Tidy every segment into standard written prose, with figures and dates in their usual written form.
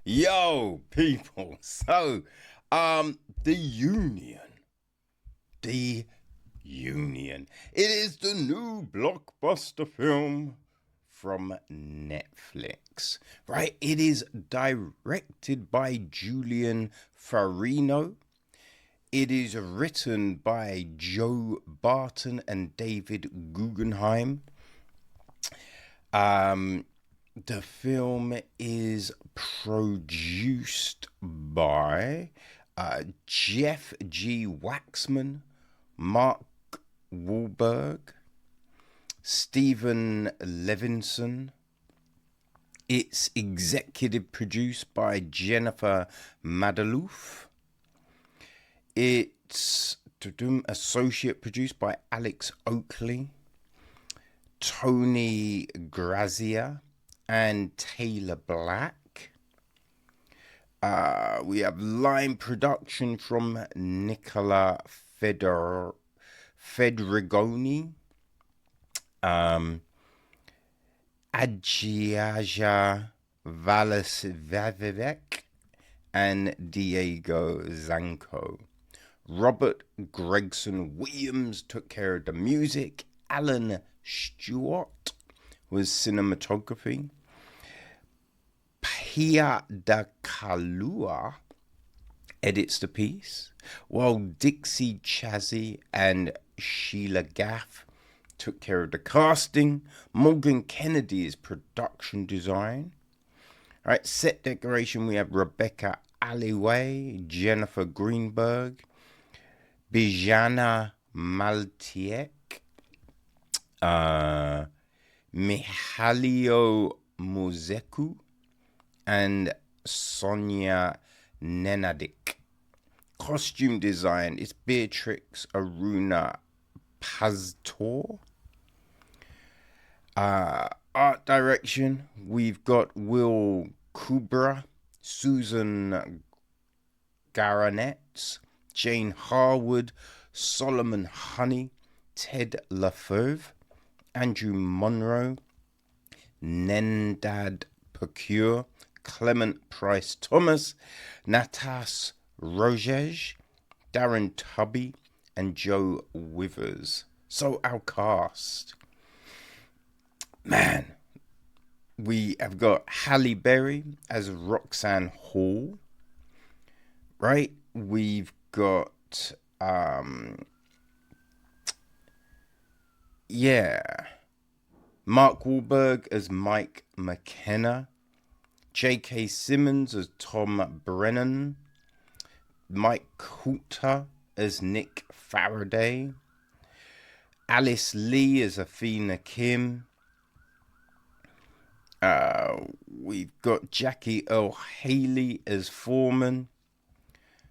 Yo, people. So, the Union. The Union. It is the new blockbuster film from Netflix, right? It is directed by Julian Farino. It is written by Joe Barton and David Guggenheim. The film is produced by Jeff G. Waxman, Mark Wahlberg, Stephen Levinson. It's executive produced by Jennifer Madalouf. It's associate produced by Alex Oakley, Tony Grazia, and Taylor Black. We have line production from Nicola Federigoni, Adjiaja Valasvavivek, and Diego Zanco. Robert Gregson Williams took care of the music. Alan Stewart was cinematography. Pia da Kalua edits the piece, while Dixie Chazzy and Sheila Gaff took care of the casting. Morgan Kennedy is production design. All right, set decoration, we have Rebecca Alleyway, Jennifer Greenberg, Bijana Maltiek, Mihalio Muzeku, and Sonia Nenadik. Costume design is Beatrix Aruna Pastor. Art direction, we've got Will Kubra, Susan Garanetz, Jane Harwood, Solomon Honey, Ted Lafeuve, Andrew Monroe, Nendad Procure, Clement Price Thomas, Natas Rojesh, Darren Tubby, and Joe Withers. So our cast. Man, we have got Halle Berry as Roxanne Hall. Right? We've got Mark Wahlberg as Mike McKenna, J.K. Simmons as Tom Brennan, Mike Coulter as Nick Faraday, Alice Lee as Athena Kim. We've got Jackie Earl Haley as Foreman,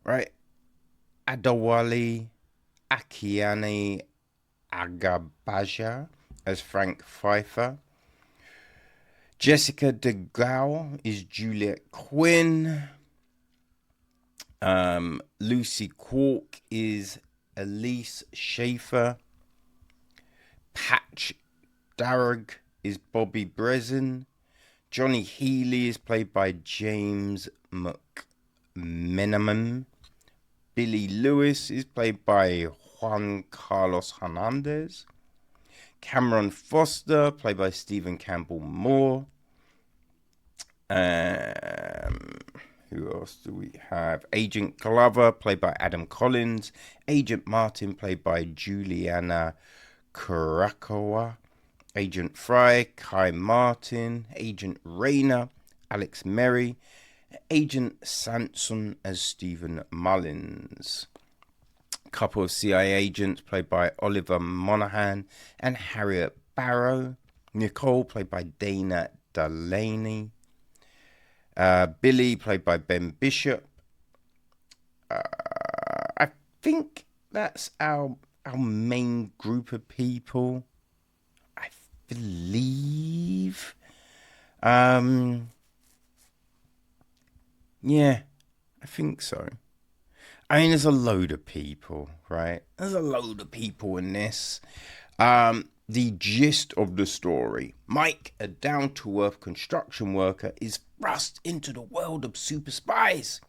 right? Adewale Akinnuoye-Agbaje as Frank Pfeiffer. Jessica DeGaulle is Juliet Quinn. Lucy Quark is Elise Schaefer. Patch Darragh is Bobby Breslin. Johnny Healy is played by James McMenamin. Billy Lewis is played by Juan Carlos Hernandez. Cameron Foster, played by Stephen Campbell Moore. Who else do we have? Agent Glover, played by Adam Collins. Agent Martin, played by Juliana Kurakawa. Agent Fry, Kai Martin. Agent Rayner, Alex Merry. Agent Sanson as Stephen Mullins. A couple of CIA agents played by Oliver Monahan and Harriet Barrow. Nicole played by Dana Delaney. Billy played by Ben Bishop. I think that's our main group of people, I believe. Yeah, I think so. I mean, there's a load of people, right? There's a load of people in this. the gist of the story: Mike, a down-to-earth construction worker, is thrust into the world of super spies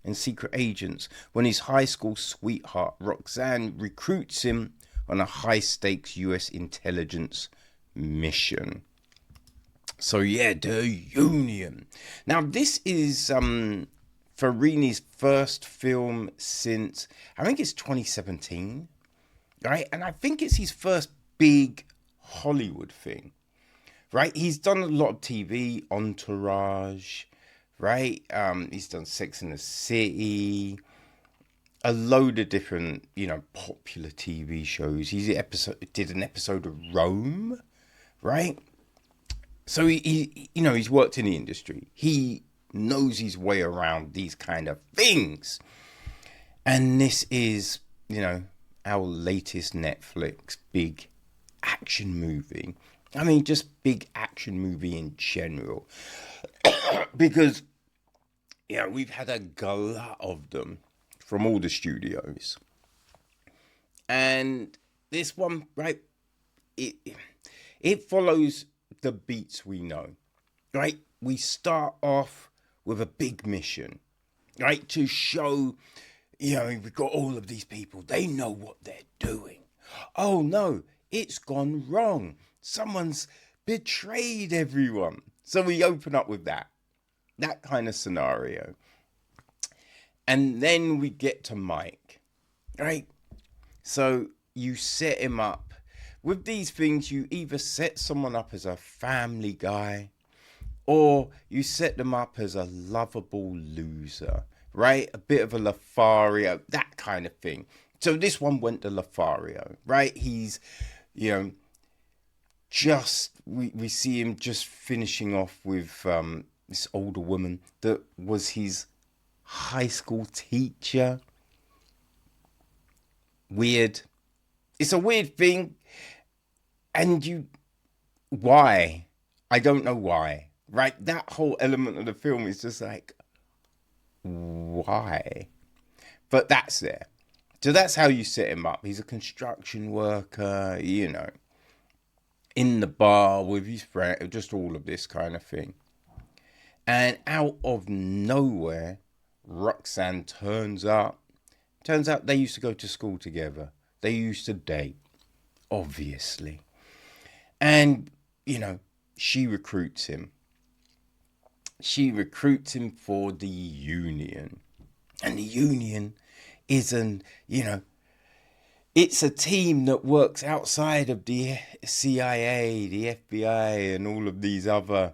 and secret agents when his high school sweetheart Roxanne recruits him on a high-stakes US intelligence mission. So yeah, the Union. Now this is Farini's first film since, I think it's 2017, right? And I think it's his first big Hollywood thing, right? He's done a lot of TV, Entourage, right? He's done Sex and the City, a load of different, popular TV shows. He did an episode of Rome, right? So he's worked in the industry. He knows his way around these kind of things. And this is, our latest Netflix big action movie. I mean, just big action movie in general. Because, we've had a glut of them from all the studios. And this one, right, it follows the beats we know, right? We start off with a big mission, right? To show, we've got all of these people. They know what they're doing. Oh no, it's gone wrong. Someone's betrayed everyone. So we open up with that kind of scenario. And then we get to Mike, right? So you set him up. With these things, you either set someone up as a family guy, or you set them up as a lovable loser, right? A bit of a Lothario, that kind of thing. So this one went to Lothario, right? He's, we see him just finishing off with this older woman that was his high school teacher. Weird. It's a weird thing. And why? I don't know why, right? That whole element of the film is just like, why? But that's there. So that's how you set him up. He's a construction worker, in the bar with his friend, just all of this kind of thing. And out of nowhere, Roxanne turns up. Turns out they used to go to school together. They used to date, obviously. And, she recruits him. She recruits him for the Union. And the Union is it's a team that works outside of the CIA, the FBI, and all of these other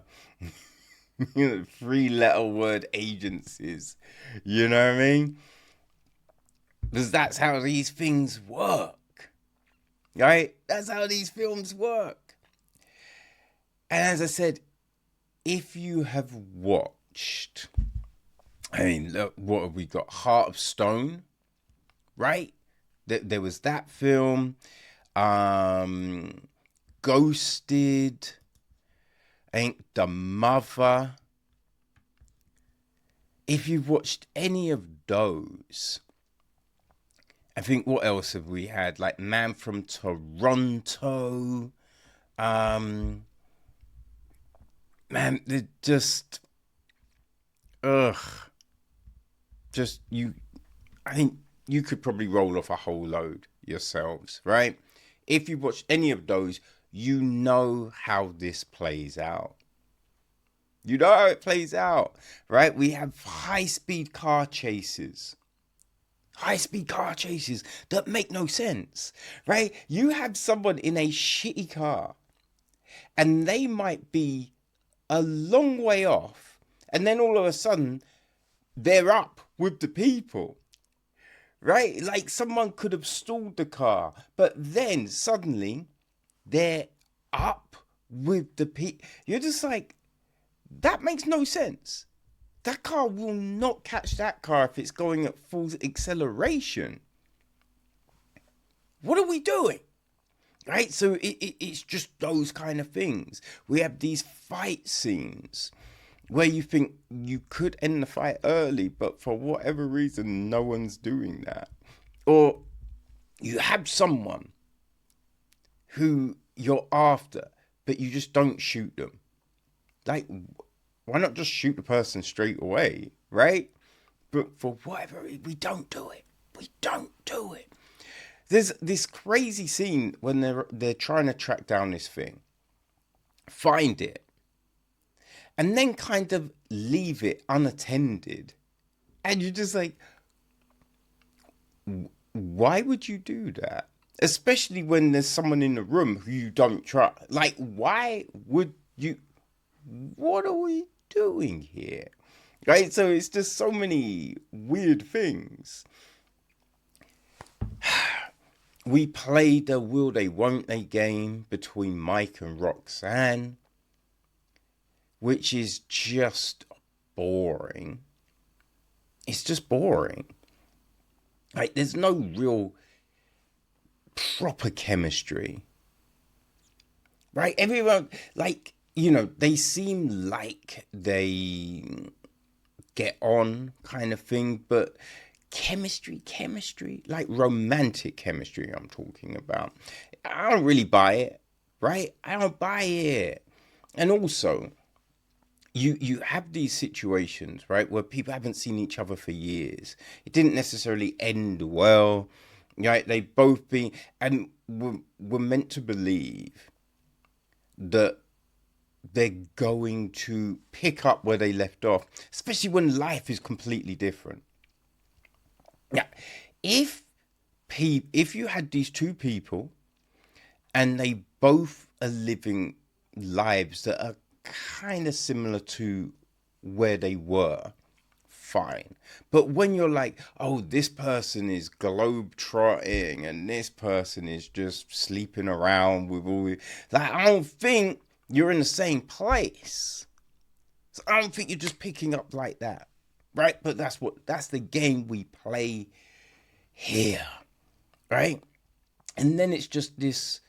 3-letter word agencies. You know what I mean? Because that's how these things work. Right? That's how these films work. And as I said, if you have watched, look, what have we got? Heart of Stone, right? There was that film. Ghosted. I think The Mother. If you've watched any of those, I think what else have we had? Like Man from Toronto. Man, they're just, I think you could probably roll off a whole load yourselves, right? If you watch any of those, you know how this plays out. You know how it plays out, right? We have high-speed car chases. High-speed car chases that make no sense, right? You have someone in a shitty car, and they might be a long way off, and then all of a sudden they're up with the people, right? Like someone could have stalled the car, but then suddenly they're up with the people. You're just like, that makes no sense. That car will not catch that car if it's going at full acceleration. What are we doing? Right, so it's just those kind of things. We have these fight scenes where you think you could end the fight early, but for whatever reason, no one's doing that. Or you have someone who you're after, but you just don't shoot them. Like, why not just shoot the person straight away, right? But for whatever reason, we don't do it. We don't do it. There's this crazy scene when they're trying to track down this thing, find it, and then kind of leave it unattended. And you're just like, why would you do that? Especially when there's someone in the room who you don't trust. Like, why would you? What are we doing here? Right? So it's just so many weird things. We played a will they, won't they game between Mike and Roxanne, which is just boring. It's just boring. Like, there's no real proper chemistry. Right? Everyone, like, they seem like they get on kind of thing, but chemistry, like romantic chemistry I'm talking about. I don't really buy it, right? I don't buy it. And also, you have these situations, right, where people haven't seen each other for years. It didn't necessarily end well, right? They both been, and we're meant to believe that they're going to pick up where they left off, especially when life is completely different. Now, if you had these two people and they both are living lives that are kind of similar to where they were, fine. But when you're like, oh, this person is globe-trotting and this person is just sleeping around with all the, like, I don't think you're in the same place. So I don't think you're just picking up like that. Right? But that's the game we play here. Right? And then it's just this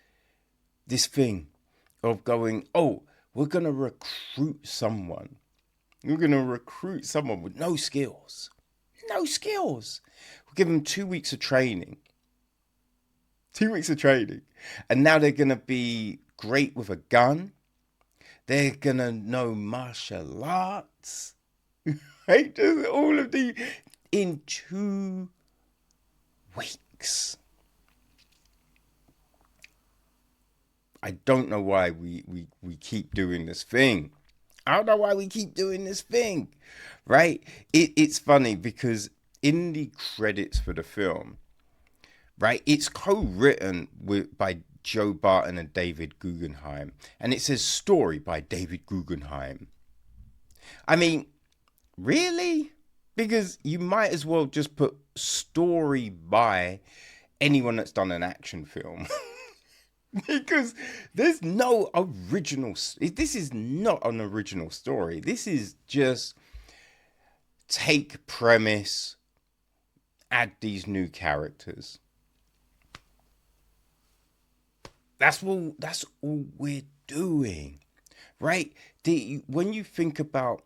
thing of going, oh, we're going to recruit someone. We're going to recruit someone with no skills. No skills. We'll give them 2 weeks of training. 2 weeks of training. And now they're going to be great with a gun. They're going to know martial arts. Right? Just all of the in 2 weeks. I don't know why we keep doing this thing. I don't know why we keep doing this thing. Right? It's funny because in the credits for the film, right, it's co-written by Joe Barton and David Guggenheim. And it says story by David Guggenheim. I mean, really? Because you might as well just put story by anyone that's done an action film. Because there's no original. This is not an original story. This is just take premise, add these new characters. That's all we're doing, right? When you think about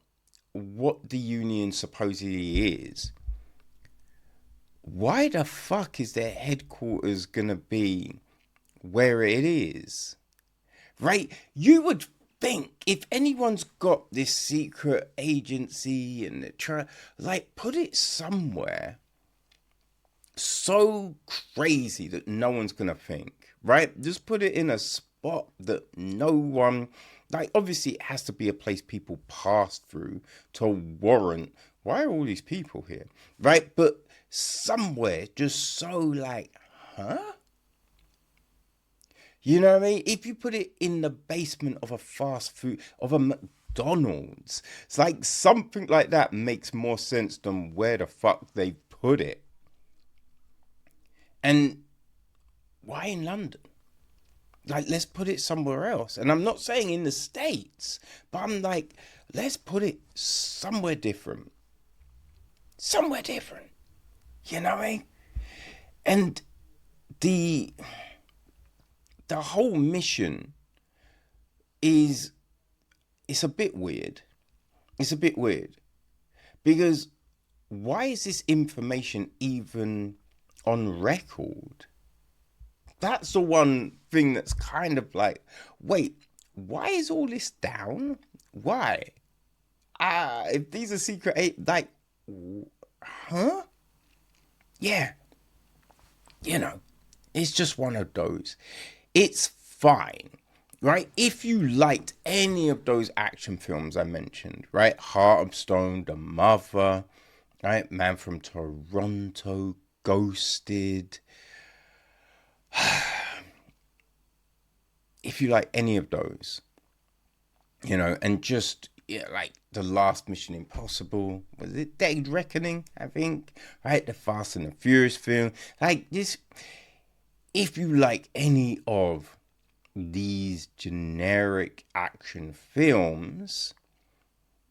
what the Union supposedly is, why the fuck is their headquarters gonna be where it is? Right? You would think if anyone's got this secret agency and they're like, put it somewhere so crazy that no one's gonna think, right? Just put it in a spot that no one, like, obviously it has to be a place people pass through to warrant, why are all these people here, right? But somewhere just so like, huh? You know what I mean? If you put it in the basement of a fast food, of a McDonald's, it's like something like that makes more sense than where the fuck they put it. And why in London? Like, let's put it somewhere else. And I'm not saying in the States, but I'm like, let's put it somewhere different. Somewhere different. You know what I mean? And the whole mission it's a bit weird. It's a bit weird. Because why is this information even on record? That's the one thing that's kind of like, wait, why is all this down? Why? If these are secret eight, like, huh? Yeah, it's just one of those. It's fine, right? If you liked any of those action films I mentioned, right? Heart of Stone, The Mother, right? Man from Toronto, Ghosted. If you like any of those, and just like the last Mission Impossible, was it Dead Reckoning? I think, right? The Fast and the Furious film, like this. If you like any of these generic action films,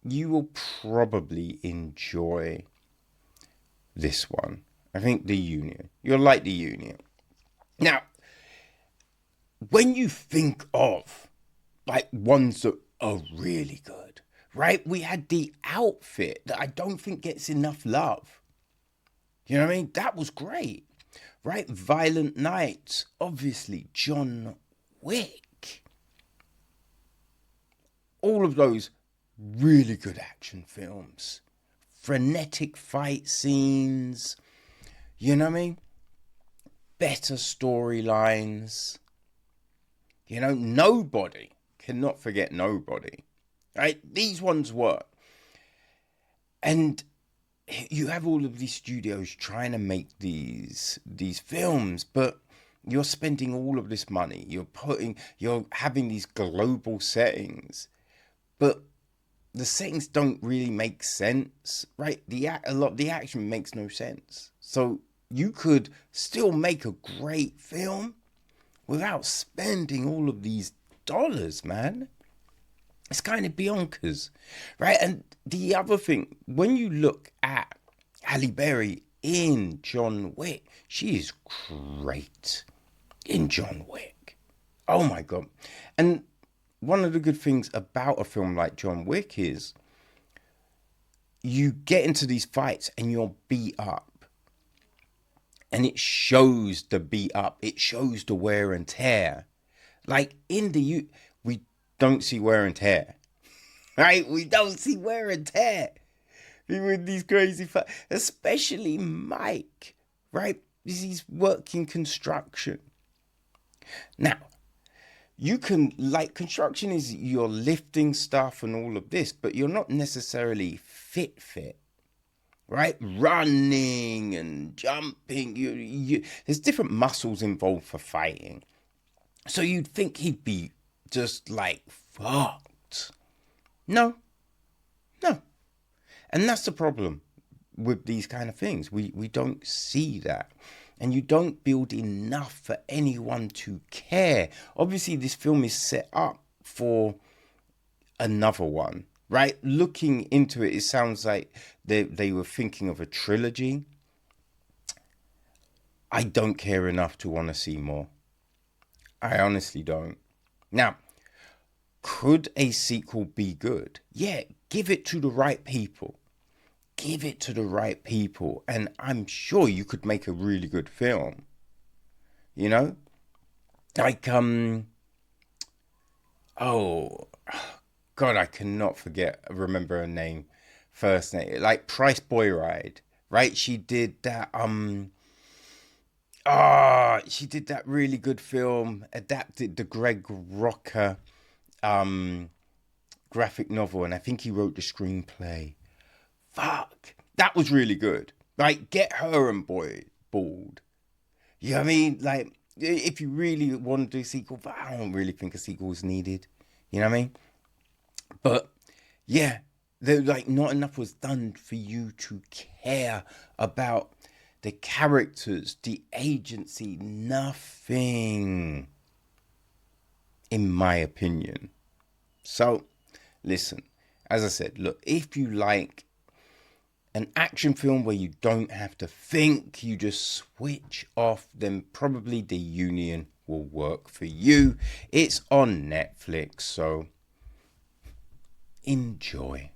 you will probably enjoy this one. I think The Union. You'll like The Union. Now, when you think of like ones that are really good, right? We had The Outfit that I don't think gets enough love. You know what I mean? That was great, right? Violent Night, obviously, John Wick. All of those really good action films. Frenetic fight scenes. You know what I mean? Better storylines. Nobody. Cannot forget Nobody. Right? These ones work. And you have all of these studios trying to make these films, but you're spending all of this money. You're having these global settings, but the settings don't really make sense, right? The action makes no sense. So you could still make a great film without spending all of these dollars, man. It's kind of bonkers, right? And the other thing, when you look at Halle Berry in John Wick, she is great in John Wick. Oh my God. And one of the good things about a film like John Wick is you get into these fights and you're beat up. And it shows the beat up. It shows the wear and tear. Like we don't see wear and tear. Right? We don't see wear and tear. With these crazy fights. Especially Mike. Right? He's working construction. Now, you can, like, construction is you're lifting stuff and all of this, but you're not necessarily fit, right? Running and jumping. There's different muscles involved for fighting. So you'd think he'd be just like fucked. No. And that's the problem with these kind of things. We don't see that. And you don't build enough for anyone to care. Obviously, this film is set up for another one, right? Looking into it, it sounds like they were thinking of a trilogy. I don't care enough to want to see more. I honestly don't. Now, could a sequel be good? Yeah, give it to the right people. Give it to the right people, and I'm sure you could make a really good film. Like oh God, I cannot remember her name, first name. Like Price Boyride, right? She did that she did that really good film, adapted the Greg Rucka graphic novel, and I think he wrote the screenplay. Fuck, that was really good. Like, get her on board. You know what I mean? Like, if you really want to do a sequel, but I don't really think a sequel is needed. You know what I mean? But yeah, not enough was done for you to care about the characters, the agency, nothing, in my opinion. So, listen, as I said, look, if you like an action film where you don't have to think, you just switch off, then probably The Union will work for you. It's on Netflix, so enjoy.